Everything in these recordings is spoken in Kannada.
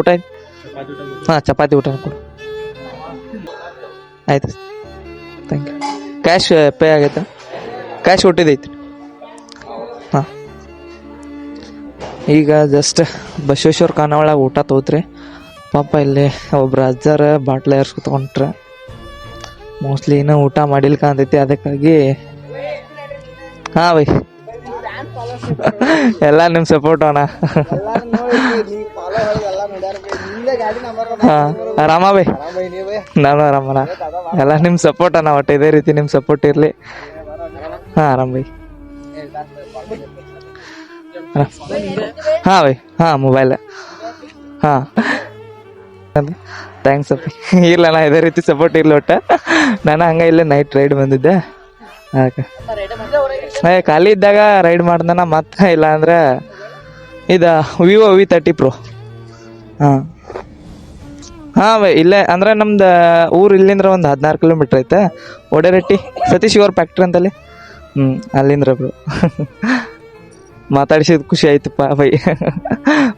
ಊಟ ಆಯ್ತು? ಹಾಂ, ಚಪಾತಿ ಊಟ ಕೊಡು. ಆಯ್ತು, ಥ್ಯಾಂಕ್ ಯು. ಕ್ಯಾಶ್ ಪೇ ಆಗೈತಾ? ಕ್ಯಾಶ್ ಹುಟ್ಟಿದೈತಿ. ಹಾಂ, ಈಗ ಜಸ್ಟ್ ಬಸವೇಶ್ವರ ಖಾನಾವಳ ಊಟ ತಗೋತ್ರಿ. ಪಾಪ ಇಲ್ಲಿ ಒಬ್ರು ಅಜ್ಜಾರ ಬಾಟ್ಲ ಏರ್ಸ್ಕೊತಗೊಂಡ್ರೆ ಮೋಸ್ಟ್ಲಿ ಇನ್ನೂ ಊಟ ಮಾಡಿಲ್ಕ ಅಂತೈತಿ, ಅದಕ್ಕಾಗಿ. ಹಾಂ ಬೈ, ಎಲ್ಲ ನಿಮ್ಮ ಸಪೋರ್ಟ್ ಅಣ್ಣ. ಹಾಂ, ಆರಾಮ ಬೈ? ನಾನು ಆರಾಮಣ್ಣ. ಎಲ್ಲ ನಿಮ್ಮ ಸಪೋರ್ಟ್ ಅಣ್ಣ, ಒಟ್ಟು ಇದೇ ರೀತಿ ನಿಮ್ಮ ಸಪೋರ್ಟ್ ಇರಲಿ. ಹಾಂ, ಆರಾಮ್ ಬೈ. ಹಾಂ ಬೈ, ಹಾಂ ಮೊಬೈಲ್. ಹಾಂ, ಥ್ಯಾಂಕ್ಸ್ ಅಪ್ಪ. ಇರ್ಲಣ್ಣ, ಇದೇ ರೀತಿ ಸಪೋರ್ಟ್ ಇರ್ಲಿ ಒಟ್ಟು. ನಾನು ಹಂಗೆ ಇಲ್ಲೇ ನೈಟ್ ರೈಡ್ ಬಂದಿದ್ದೆ. ಖಾಲಿ ಇದ್ದಾಗ ರೈಡ್ ಮಾಡ್ದಾನ, ಮತ್ತೆ ಇಲ್ಲ ಅಂದ್ರೆ ಇದು ವಿವೋ V30 Pro. ಹಾಂ ಹಾಂ ಬೈ, ಇಲ್ಲೇ ಅಂದ್ರೆ ನಮ್ದು ಊರು ಇಲ್ಲಿಂದ್ರ ಒಂದು 16 ಕಿಲೋಮೀಟ್ರ್ ಐತೆ. ಒಡೆರೆಟ್ಟಿ ಸತೀಶ್ ಇವ್ರ ಫ್ಯಾಕ್ಟ್ರಿ ಅಂತಲ್ಲಿ. ಅಲ್ಲಿಂದ್ರ ಬ್ರೋ. ಮಾತಾಡಿಸಿದ ಖುಷಿ ಆಯ್ತಪ್ಪ ಬೈ.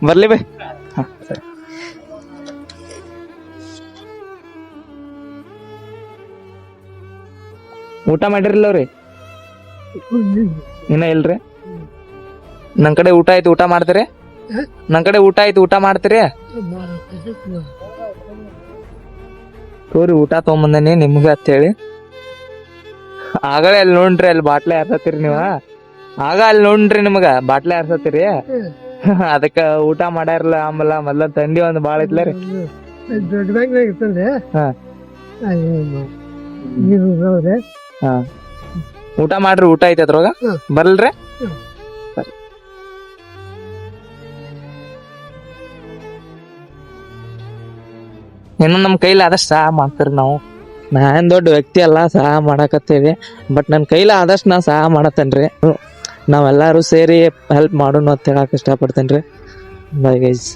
ಬರ್ಲಿ ಬೈ. ಹಾಂ, ಸರಿ. ಊಟ ಮಾಡಿರಲ್ಲವ್ರಿ? ಇನ್ನ ಇಲ್ರಿ? ನನ್ನ ಕಡೆ ಊಟ ಆಯ್ತು, ಊಟ ಮಾಡ್ತೀರಿ? ನನ್ನ ಕಡೆ ಊಟ ಆಯ್ತು, ಊಟ ಮಾಡ್ತೀರಿ? ತೋರಿ, ಊಟ ತೊಗೊಂಬಂದೇನಿ ನಿಮ್ಗೆ ಅಂತೇಳಿ. ಆಗಲೇ ಅಲ್ಲಿ ನೋಡ್ರಿ, ಅಲ್ಲಿ ಬಾಟ್ಲೆ ಹಾರ್ಸತ್ತೀರಿ ನೀವು. ಆಗ ಅಲ್ಲಿ ನೋಡ್ರಿ ನಿಮ್ಗ ಬಾಟ್ಲೆ ಹಾರ್ಸತ್ತೀರಿ. ಅದಕ್ಕೆ ಊಟ ಮಾಡ್ಯಾರಲ್ಲ. ಆಮೇಲೆ ಮೊದ್ಲ ಥಂಡಿ ಒಂದು ಭಾಳ ಐತ್ಲ ರೀ. ಹಾಂ ಹಾಂ, ಊಟ ಮಾಡ್ರಿ, ಊಟ ಐತೆ ಅದ್ರೊಳಗ. ಬರಲ್ರಿ? ಸರಿ. ಇನ್ನು ನಮ್ಮ ಕೈಲಿ ಆದಷ್ಟು ಸಹಾಯ ಮಾಡ್ತೀರಿ ನಾವು. ನಾನ್ ದೊಡ್ಡ ವ್ಯಕ್ತಿ ಅಲ್ಲ, ಸಹಾಯ ಮಾಡಕತ್ತೇವಿ. ಬಟ್ ನನ್ನ ಕೈಲಿ ಆದಷ್ಟು ನಾ ಸಹಾಯ ಮಾಡತ್ತೇನ್ರಿ. ನಾವೆಲ್ಲರೂ ಸೇರಿ ಹೆಲ್ಪ್ ಮಾಡೋಣ ಅಂತ ಹೇಳಕ್ ಇಷ್ಟಪಡ್ತೇನೆ ರೀ. Bye guys.